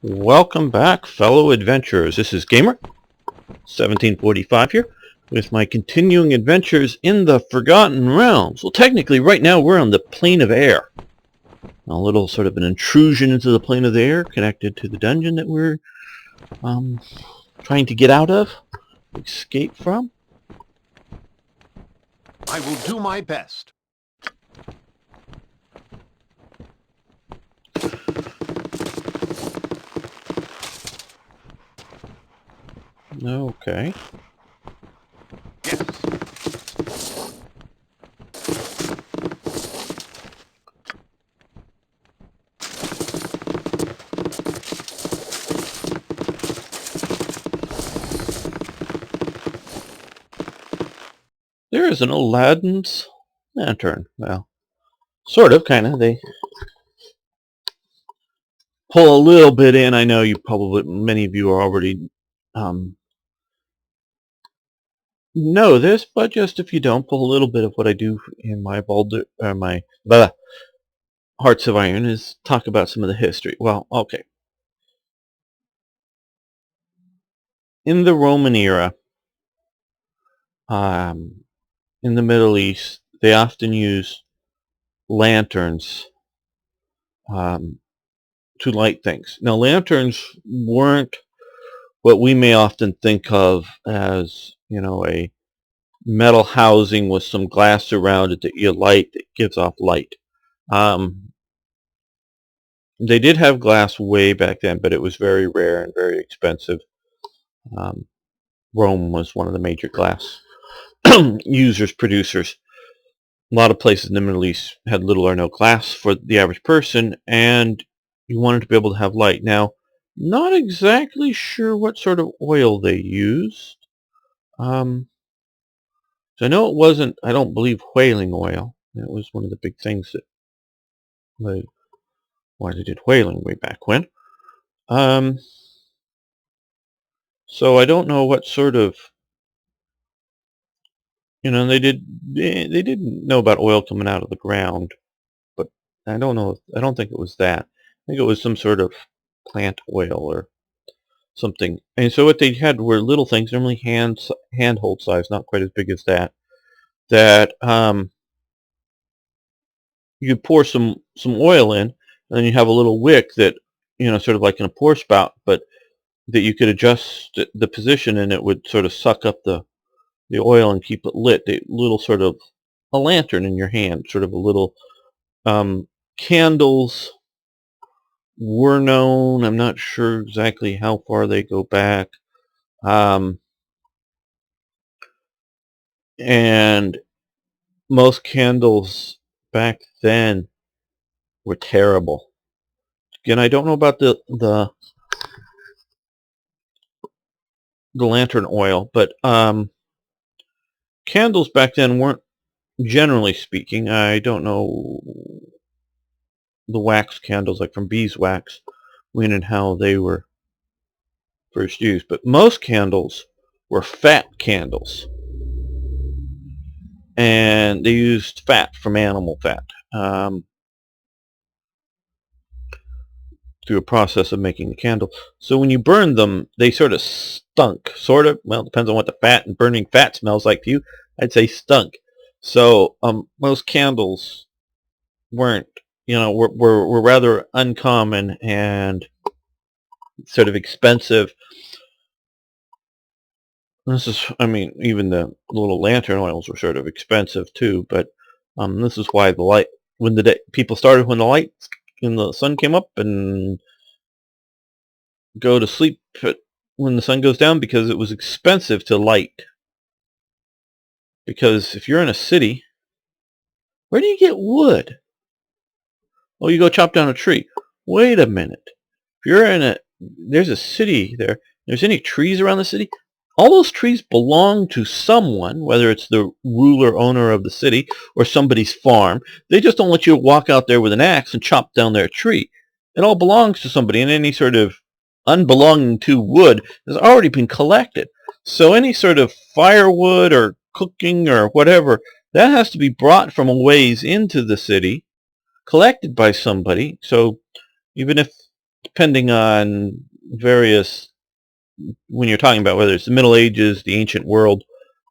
Welcome back, fellow adventurers. This is Gamer 1745 here with my continuing adventures in the Forgotten Realms. Well, technically, right now we're on the plane of air. A little sort of an intrusion into the plane of the air connected to the dungeon that we're trying to get out of, escape from. I will do my best. Okay. Yes. There is an Aladdin's lantern. Well, sort of, kind of. They pull a little bit in. I know many of you are already know this, but just if you don't, pull a little bit of what I do in my Baldur, my Hearts of Iron is talk about some of the history. Well, okay. In the Roman era, in the Middle East, they often use lanterns to light things. Now, lanterns weren't what we may often think of as, a metal housing with some glass around it that you light that gives off light. They did have glass way back then, but it was very rare and very expensive. Rome was one of the major glass producers. A lot of places in the Middle East had little or no glass for the average person, and you wanted to be able to have light. Now, not exactly sure what sort of oil they used. So I know it wasn't, I don't believe, whaling oil. That was one of the big things that why they did whaling way back when. So I don't know what sort of, they didn't know about oil coming out of the ground, but I don't know. I don't think it was that. I think it was some sort of plant oil or something. And so what they had were little things, normally handhold size, not quite as big as that. That you could pour some oil in, and then you have a little wick that, sort of like in a pour spout, but that you could adjust the position, and it would sort of suck up the oil and keep it lit. A little sort of a lantern in your hand, sort of a little candles were known. I'm not sure exactly how far they go back. And most candles back then were terrible. Again, I don't know about the lantern oil, but candles back then weren't, generally speaking, I don't know the wax candles, like from beeswax, when and how they were first used, but most candles were fat candles, and they used fat from animal fat through a process of making the candle. So when you burned them, they sort of stunk. Well, it depends on what the fat and burning fat smells like to you. I'd say stunk. So most candles weren't, were rather uncommon and sort of expensive. Even the little lantern oils were sort of expensive too, but this is why when the sun came up, and go to sleep when the sun goes down, because it was expensive to light. Because if you're in a city, where do you get wood? Oh, you go chop down a tree. Wait a minute. If there's a city there, there's any trees around the city, all those trees belong to someone, whether it's the ruler owner of the city or somebody's farm. They just don't let you walk out there with an axe and chop down their tree. It all belongs to somebody, and any sort of unbelonging to wood has already been collected. So any sort of firewood or cooking or whatever, that has to be brought from a ways into the city, collected by somebody. So even if depending on various, when you're talking about whether it's the Middle Ages, the ancient world,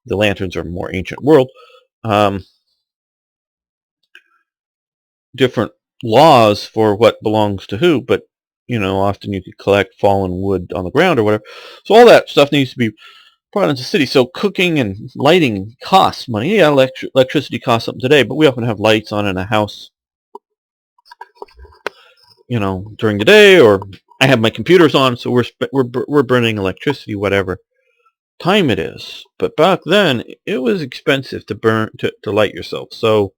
the lanterns are more ancient world, different laws for what belongs to who, but often you could collect fallen wood on the ground or whatever. So all that stuff needs to be brought into the city. So cooking and lighting costs money. Yeah, electricity costs something today, but we often have lights on in a house, during the day, or I have my computers on, so we're burning electricity, whatever time it is. But back then, it was expensive to light yourself, so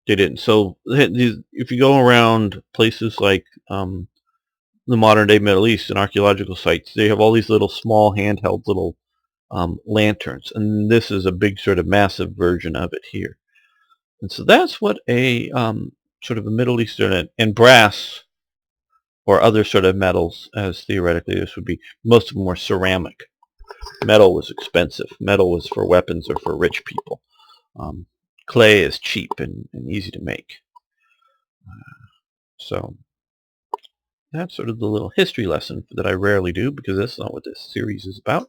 they didn't. So if you go around places like the modern day Middle East and archaeological sites, they have all these little small handheld little lanterns, and this is a big sort of massive version of it here. And so that's what a sort of a Middle Eastern, and brass or other sort of metals, as theoretically this would be. Most of them were ceramic. Metal was expensive. Metal was for weapons or for rich people. Clay is cheap and easy to make. So that's sort of the little history lesson that I rarely do, because that's not what this series is about.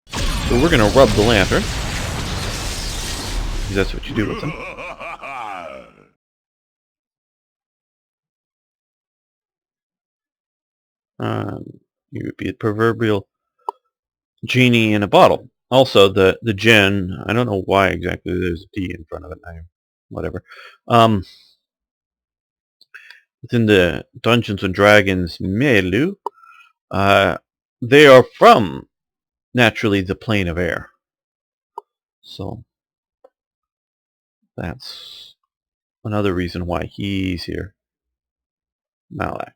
So we're going to rub the lantern, because that's what you do with them. You would be a proverbial genie in a bottle. Also, the Jinn, I don't know why exactly there's a D in front of it. Whatever. Within the Dungeons and Dragons milieu, they are from, naturally, the plane of air. So that's another reason why he's here. Malak.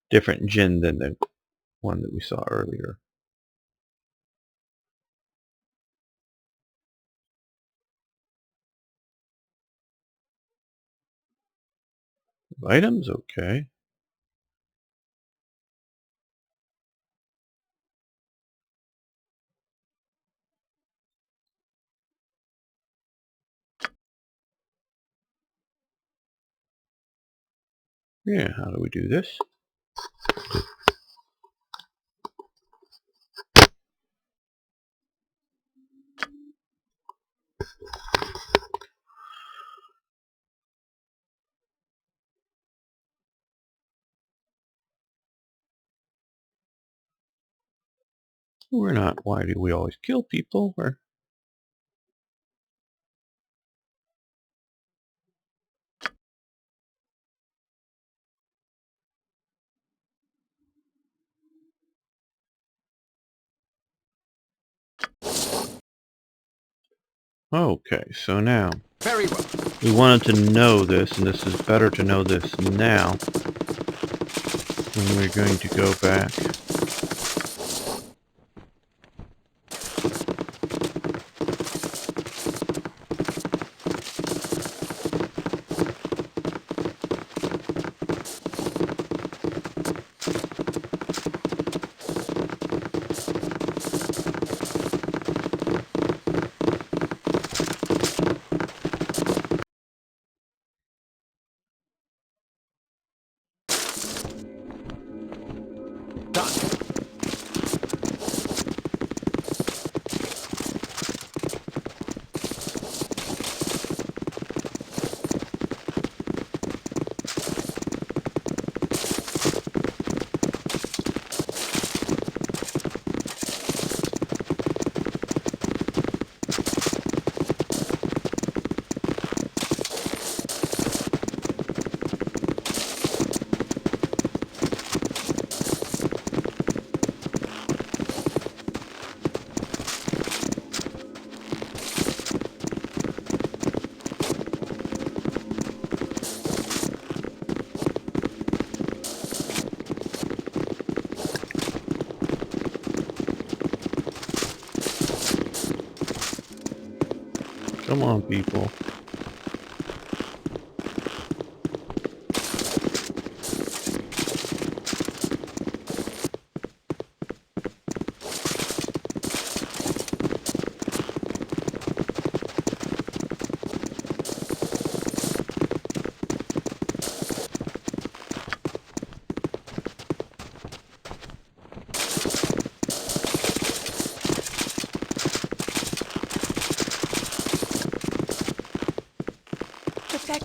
Different Jinn than the one that we saw earlier. Items? Okay. Yeah, how do we do this? We're not. Why do we always kill people? Or okay, so now Very well. we wanted to know this, and this is better to know this now when we're going to go back. Come on, people.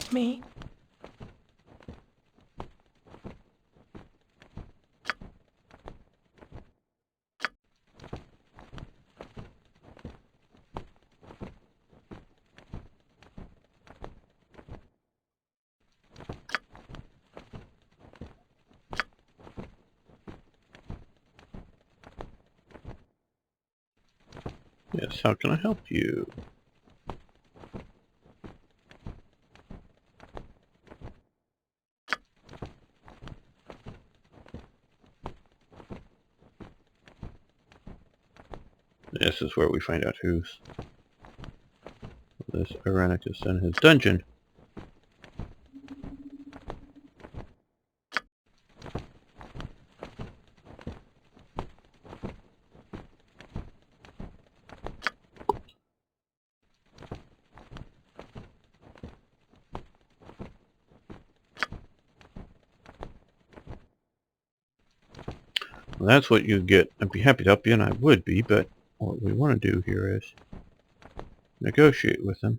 trust me? Yes, how can I help you? This is where we find out who's this Irenicus and his dungeon. Well, that's what you get. I'd be happy to help you, and I would be, but what we want to do here is negotiate with him.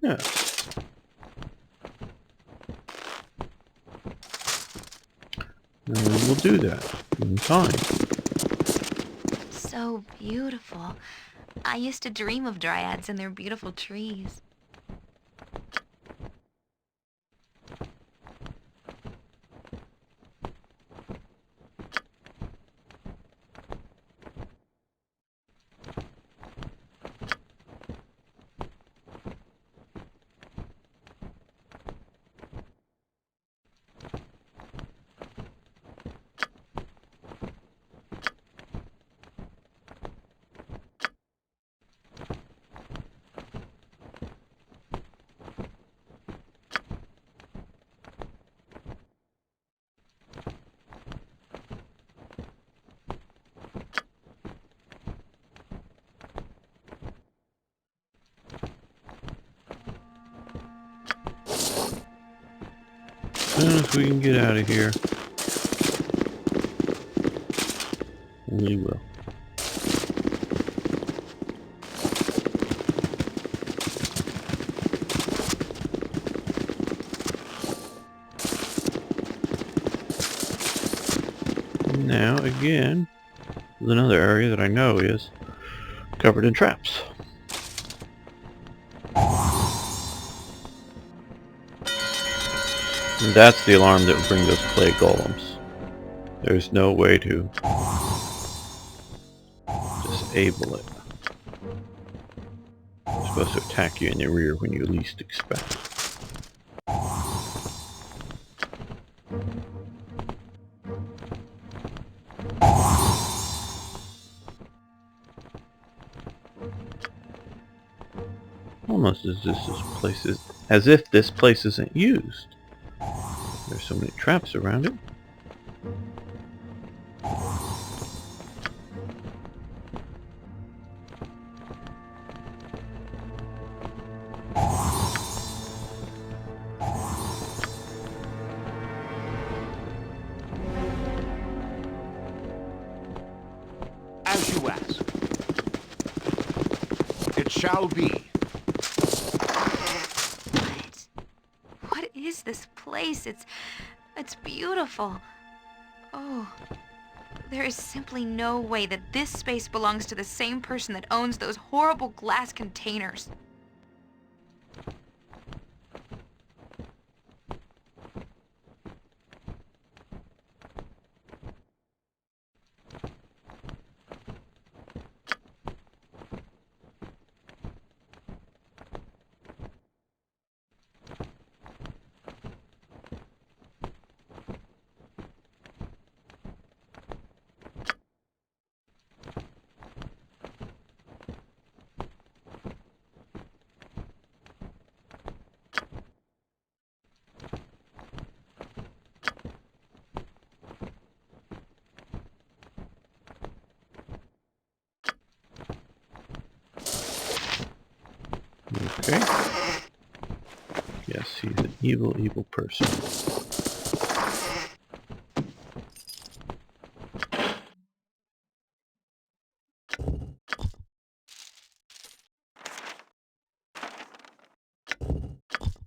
Yeah. And we will do that in time. So beautiful. I used to dream of dryads and their beautiful trees. As soon as we can get out of here, we will. Now, again, there's another area that I know is covered in traps. And that's the alarm that would bring those clay golems. There's no way to disable it. It's supposed to attack you in the rear when you least expect. Almost as if this place isn't used. There's so many traps around it. As you ask. It shall be. What is this place? It's beautiful. Oh, there is simply no way that this space belongs to the same person that owns those horrible glass containers. Okay. Yes, he's an evil, evil person.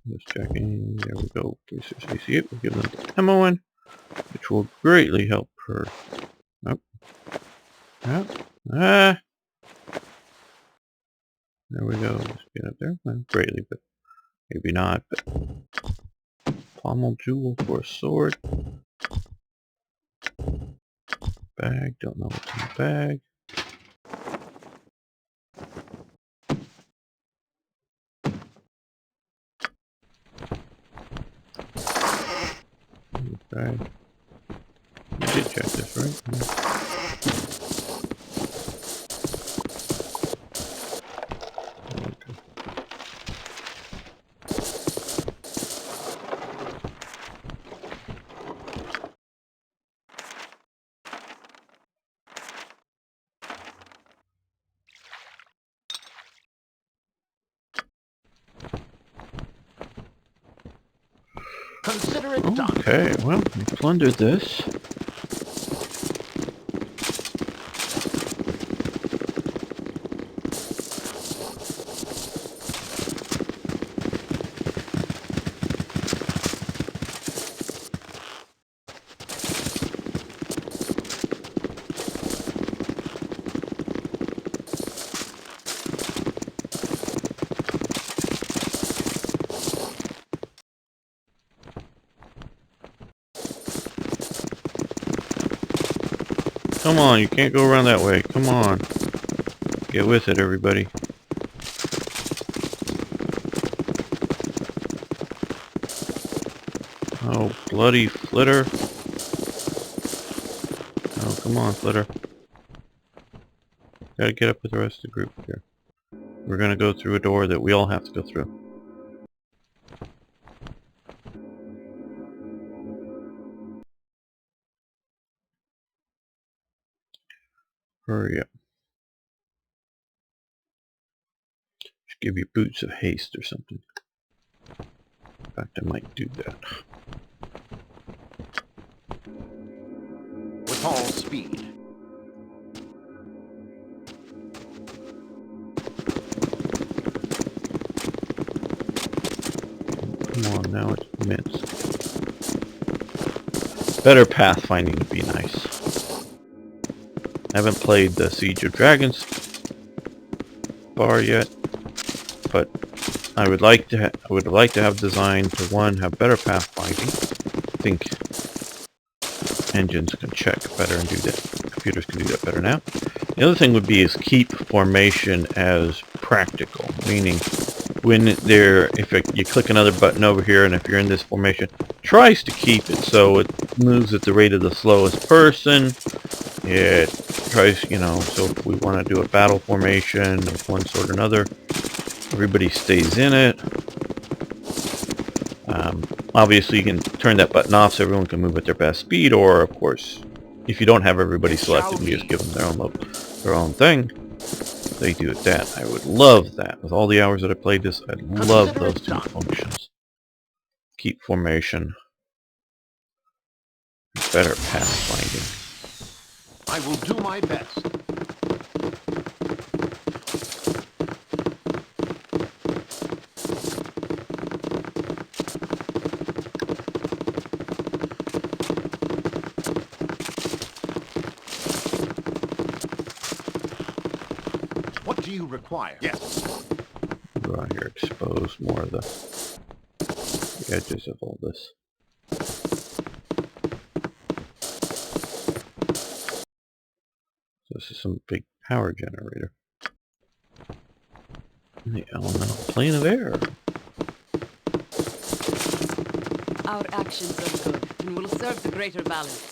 Just checking. There we go. Research AC8. We'll give them the ammo in, which will greatly help her. Oh. Oh. Ah! There we go. Just get up there. Well, greatly, but maybe not. But pommel jewel for a sword. Bag. Don't know what's in the bag. Bag. You did check this, right? Okay. Consider it done. Okay, well, we plundered this. Come on, you can't go around that way. Come on. Get with it, everybody. Oh, bloody Flitter. Oh, come on, Flitter. Gotta get up with the rest of the group here. We're gonna go through a door that we all have to go through. Hurry up. Should give you boots of haste or something. In fact, I might do that. With all speed. Come on, now it's missed. Better pathfinding would be nice. I haven't played the Siege of Dragons bar yet, but I would like to have design to one have better pathfinding. I think engines can check better and do that. Computers can do that better now. The other thing would be is keep formation as practical, meaning when you click another button over here, and if you're in this formation, tries to keep it so it moves at the rate of the slowest person. It tries, so if we want to do a battle formation of one sort or another, everybody stays in it. Obviously, you can turn that button off so everyone can move at their best speed, or, of course, if you don't have everybody selected, you just give them their own thing. They do that. I would love that. With all the hours that I played this, I'd love those two functions. Keep formation. Better pathfinding. I will do my best. What do you require? Yes. Go out here, expose more of the edges of all this. This is some big power generator. The elemental plane of air. Our actions are good and will serve the greater balance.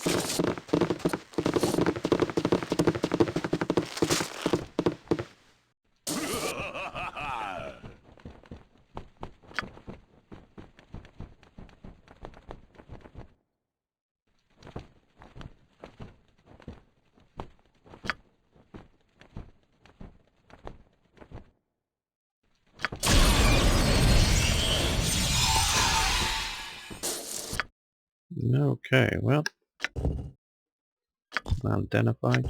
Okay, well, unidentified.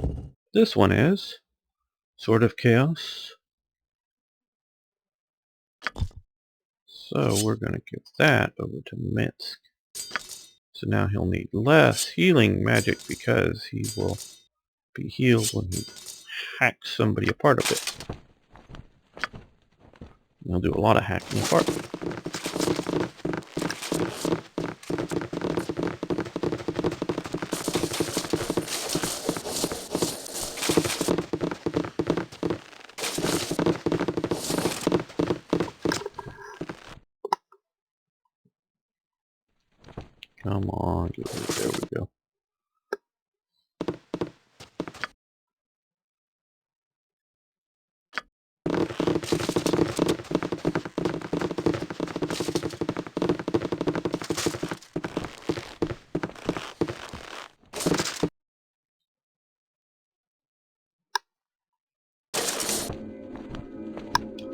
This one is Sword of Chaos. So we're going to give that over to Minsk. So now he'll need less healing magic because he will be healed when he hacks somebody apart a bit. He'll do a lot of hacking apart. Come on, there we go.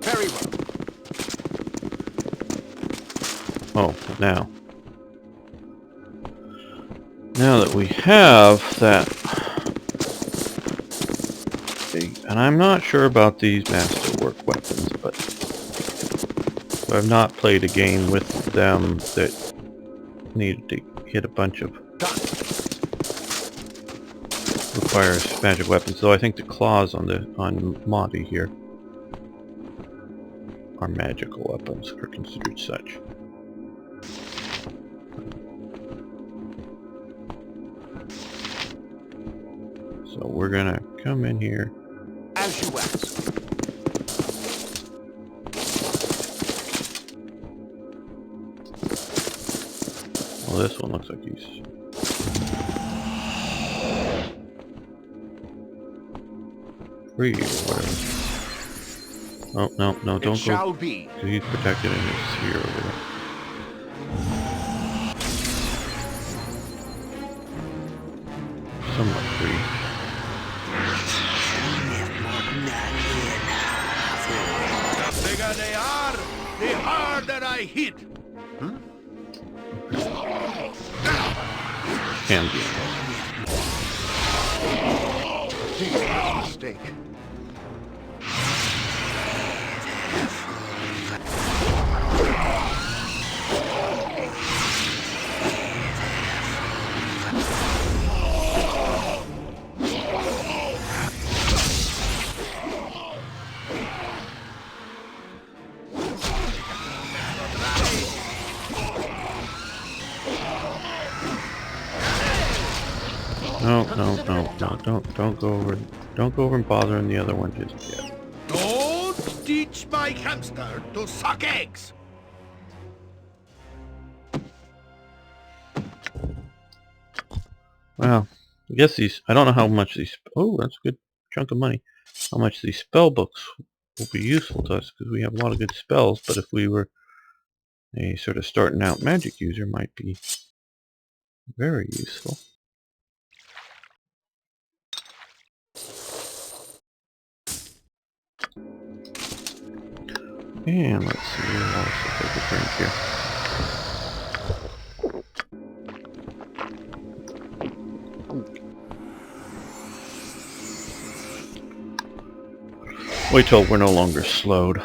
Very well. Oh, now that we have that, and I'm not sure about these masterwork weapons, but I've not played a game with them that needed to hit a bunch of requires magic weapons. Though I think the claws on Madi here are magical weapons, are considered such. So we're gonna come in here. As you ask. Well, this one looks like he's... free or whatever. Oh, no, don't Shall go. be. He's protected in his sphere over there. Somewhat free. The bigger they are, the harder I hit. Can be. Mistake. No, don't go over. Don't go over and bother the other one just yet. Don't teach my hamster to suck eggs. Well, I guess these, I don't know how much these, oh, that's a good chunk of money. How much these spell books will be useful to us, because we have a lot of good spells, but if we were a sort of starting out magic user, might be very useful. And let's see, we'll also take a drink here. Wait till we're no longer slowed.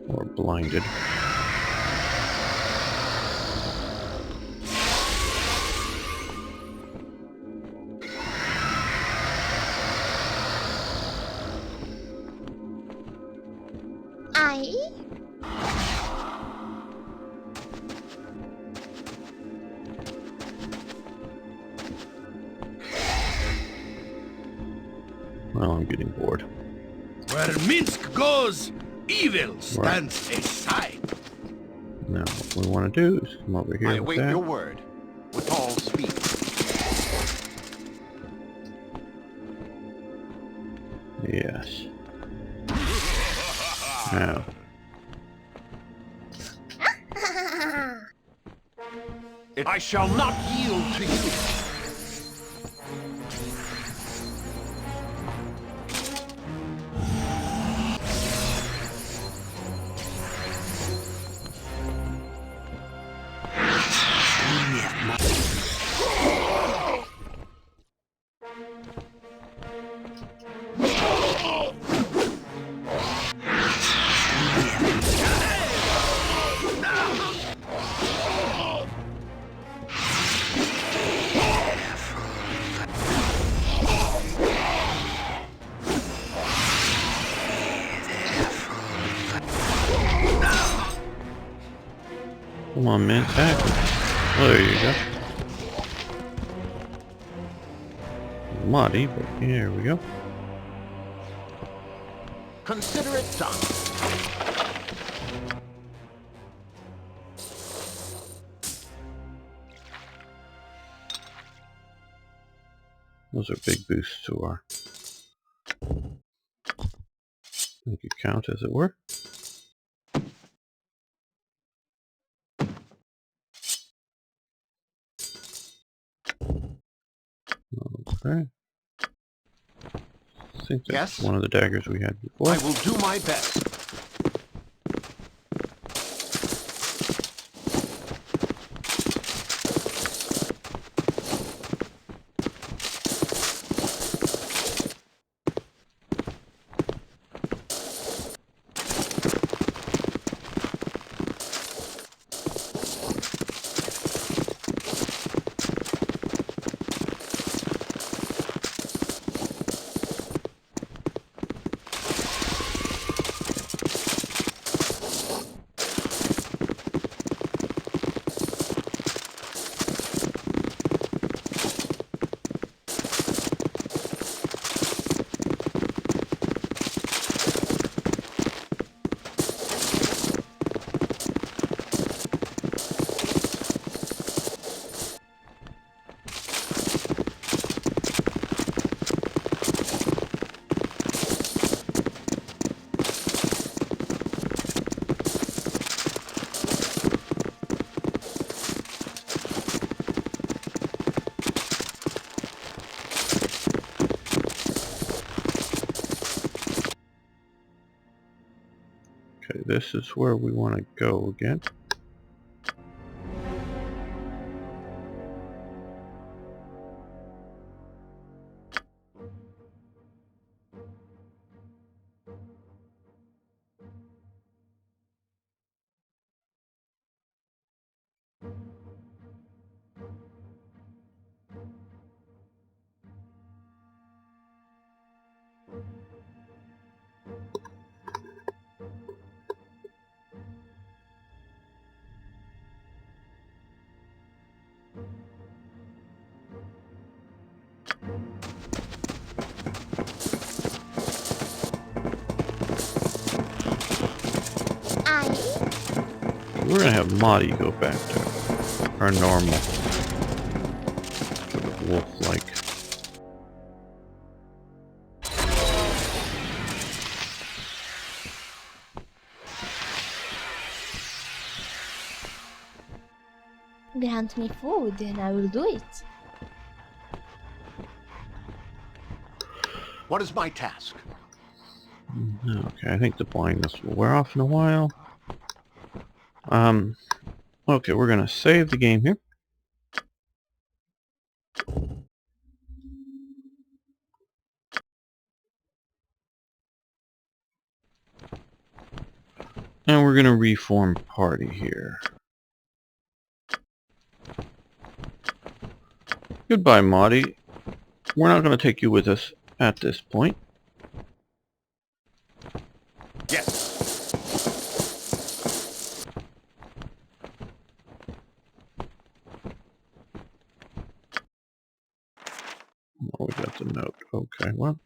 Or blinded. Well, I'm getting bored. Where Minsk goes, evil stands aside. Now, what we want to do is come over here. I await your word with all speed. Yes. Now. I shall not yield to you. Come on, man, attack. Oh, there you go. Muddy, but here we go. Consider it done. Those are big boosts to our bank account, as it were. Okay. I think that's one of the daggers we had before. I will do my best. Okay, this is where we want to go again. We're gonna have Madi go back to her normal sort of wolf-like. Grant me food and I will do it. What is my task? Okay, I think the blindness will wear off in a while. Okay, we're gonna save the game here. And we're gonna reform party here. Goodbye, Madi. We're not gonna take you with us at this point. Yes. Oh, we got the note. Okay, well.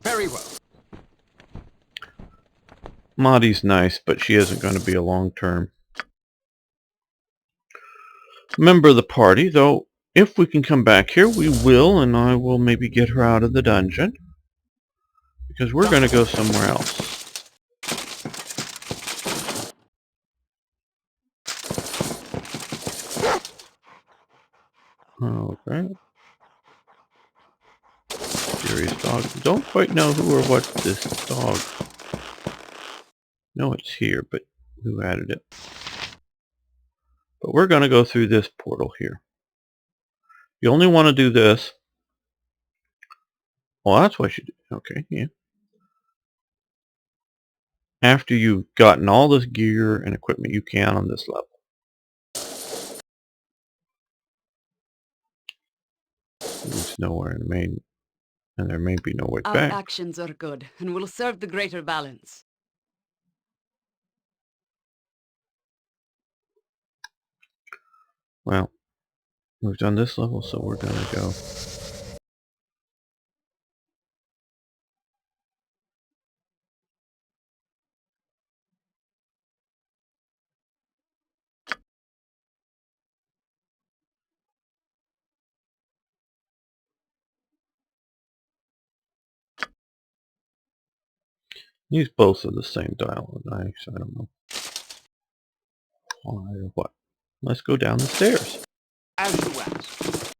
Very well. Madi's nice, but she isn't going to be a long-term member of the party, though if we can come back here, we will, and I will maybe get her out of the dungeon. Because we're going to go somewhere else. Okay. Curious dog. Don't quite know who or what this dog. No, it's here, but who added it? But we're going to go through this portal here. You only want to do this. Well, that's why she did. Okay, yeah. After you've gotten all this gear and equipment you can on this level. It's nowhere in the main, and there may be no way Our back. actions are good and will serve the greater balance. Well, we've done this level, so we're gonna go. Use both of the same dialogue. I don't know why or what. Let's go down the stairs. As you ask.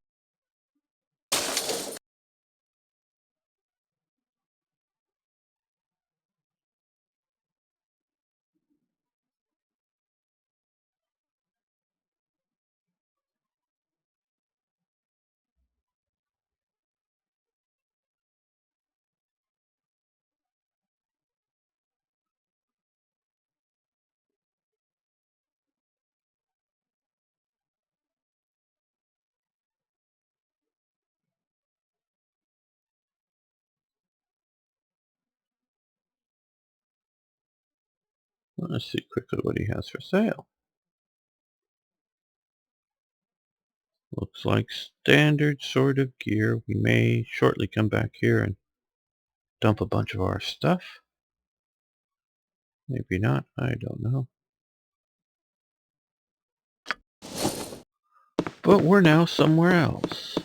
Let's see quickly what he has for sale. Looks like standard sort of gear. We may shortly come back here and dump a bunch of our stuff. Maybe not. I don't know. But we're now somewhere else.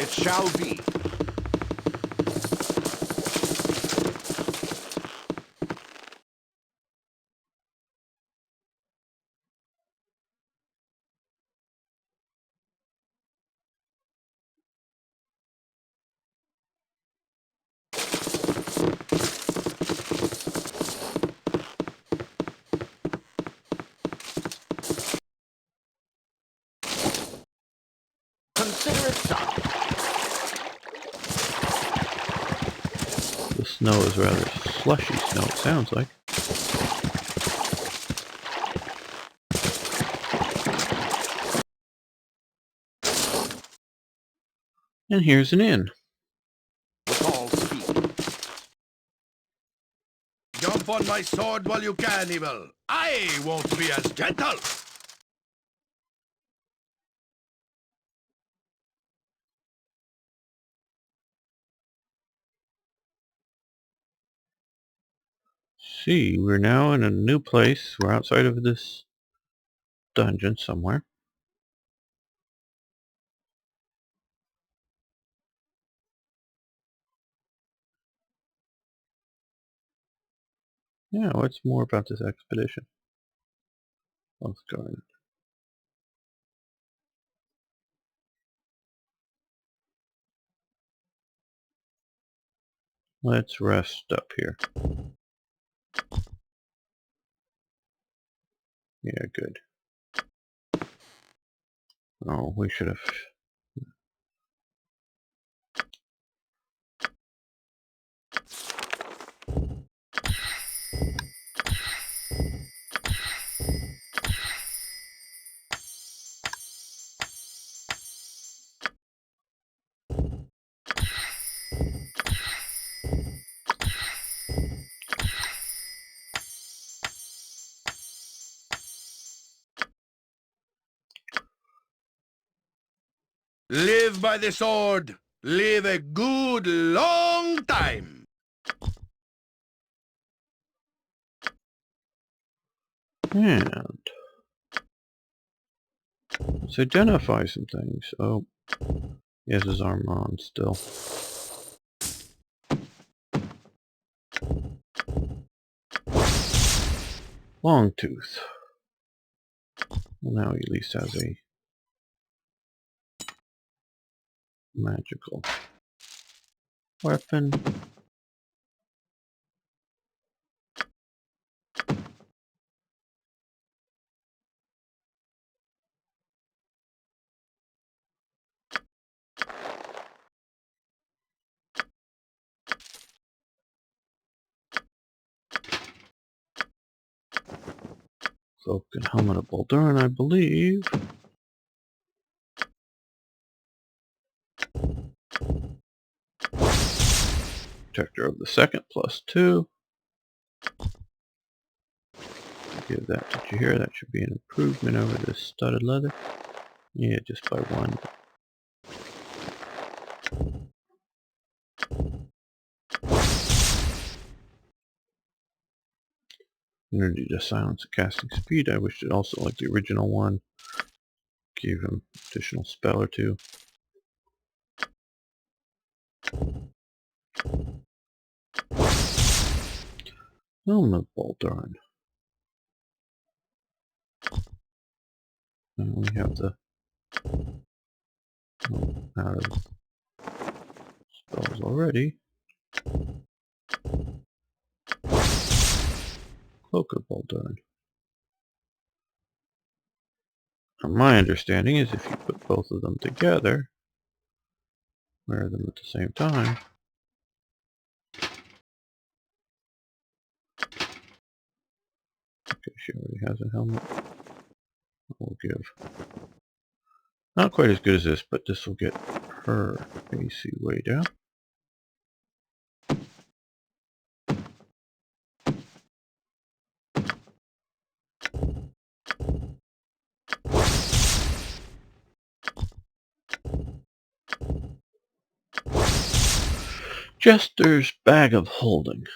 It shall be. Consider it done. The snow is rather slushy snow, it sounds like. And here's an inn. With all speed. Jump on my sword while you can, Evil. I won't be as gentle. See, we're now in a new place. We're outside of this dungeon somewhere. Yeah, what's more about this expedition? Let's go in. Let's rest up here. Yeah, good. Oh, we should have... Live by the sword. Live a good long time. And... let's identify some things. Oh, he has his armor on still. Longtooth. Well, now he at least has a magical weapon. Cloak and helmet of Baldur, I believe. Protector of the Second +2. Give that to Jaheira. That should be an improvement over this studded leather. Yeah, just by 1. Immunity to silence and casting speed. I wish it also, like the original one, gave him additional spell or 2. Helm of Baldur. And we have the out of spells already. Cloak of Baldur. My understanding is if you put both of them together, wear them at the same time. Okay, she already has a helmet. We'll give. Not quite as good as this, but this will get her AC way down. Jester's Bag of Holding.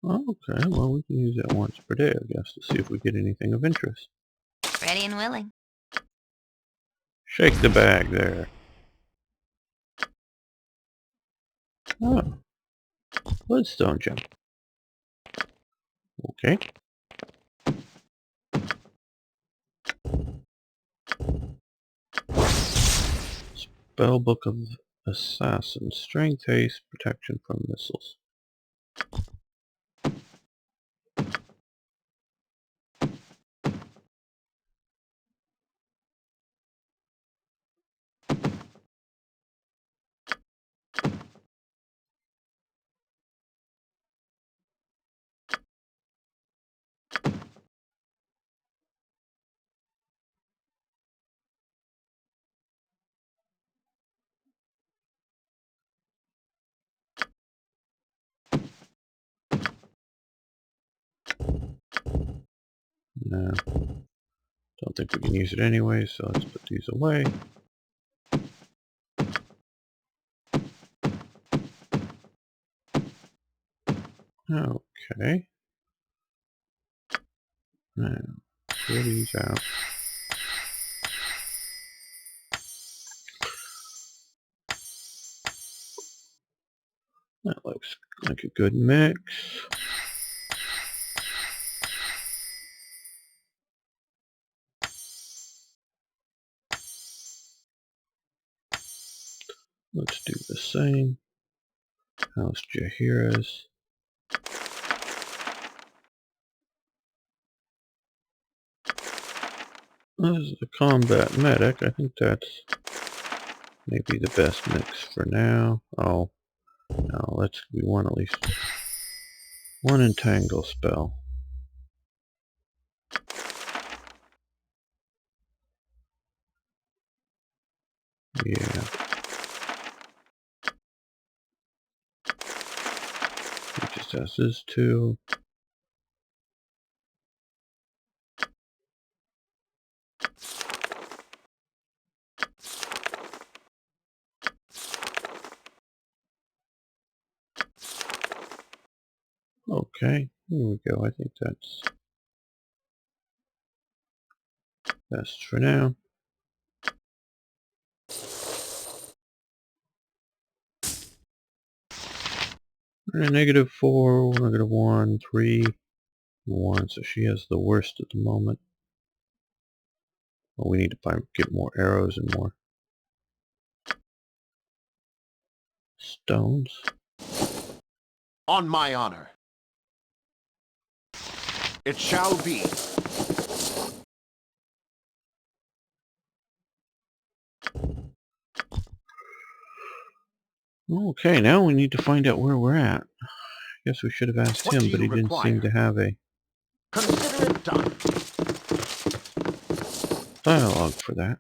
Okay, well we can use that once per day, I guess, to see if we get anything of interest. Ready and willing. Shake the bag there. Oh, Bloodstone gem. Okay. Spellbook of Assassin. Strength, haste, protection from missiles. No. Don't think we can use it anyway, so let's put these away. Okay. Now, clear these out. That looks like a good mix. Let's do the same. How's Jaheira's? This is a combat medic. I think that's maybe the best mix for now. Oh, no, we want at least one entangle spell. Yeah. It just has this too. Okay, here we go. I think that's best for now. We're at -4, -1, 3, 1. So she has the worst at the moment. Well, we need to get more arrows and more stones. On my honor. It shall be. Okay, now we need to find out where we're at. Guess we should have asked What him, do but you he didn't seem require? to have a Consider it done. dialogue for that.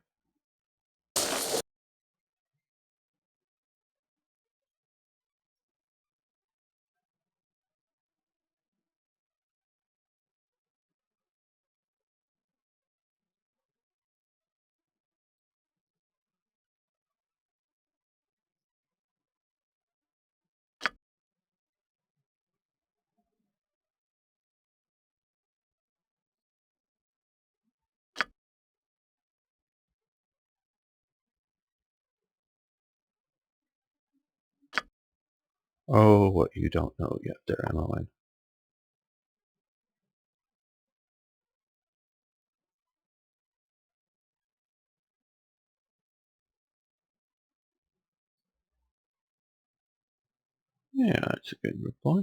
Oh, what you don't know yet there, Emmeline. Yeah, that's a good reply.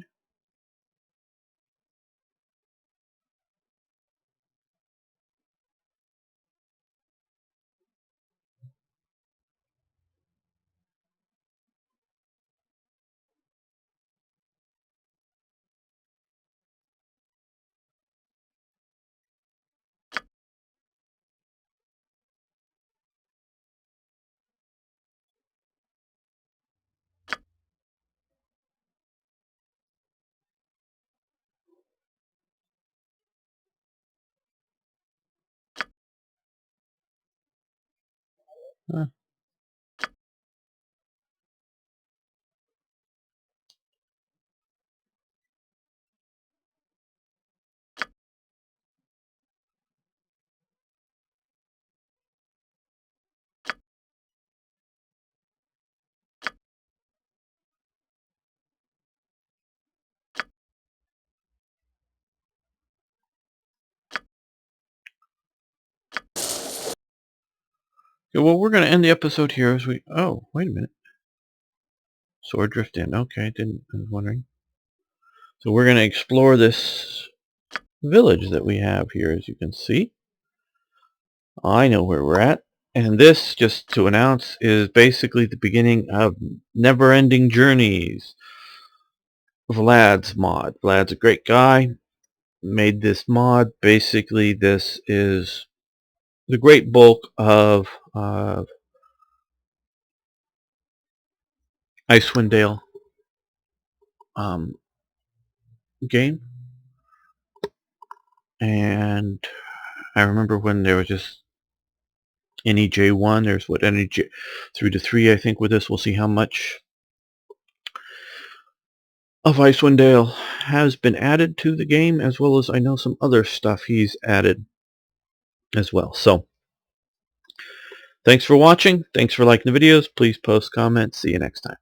Huh. Yeah, well, we're going to end the episode here as we... Oh, wait a minute. Sword drift in. Okay, I was wondering. So we're going to explore this village that we have here, as you can see. I know where we're at. And this, just to announce, is basically the beginning of Never-Ending Journeys. Vlad's mod. Vlad's a great guy. Made this mod. Basically, this is the great bulk of Icewind Dale game. And I remember when there was just NEJ1, there's what NEJ through to 3, I think with this we'll see how much of Icewind Dale has been added to the game, as well as I know some other stuff he's added as well. So thanks for watching, thanks for liking the videos, please post comments, see you next time.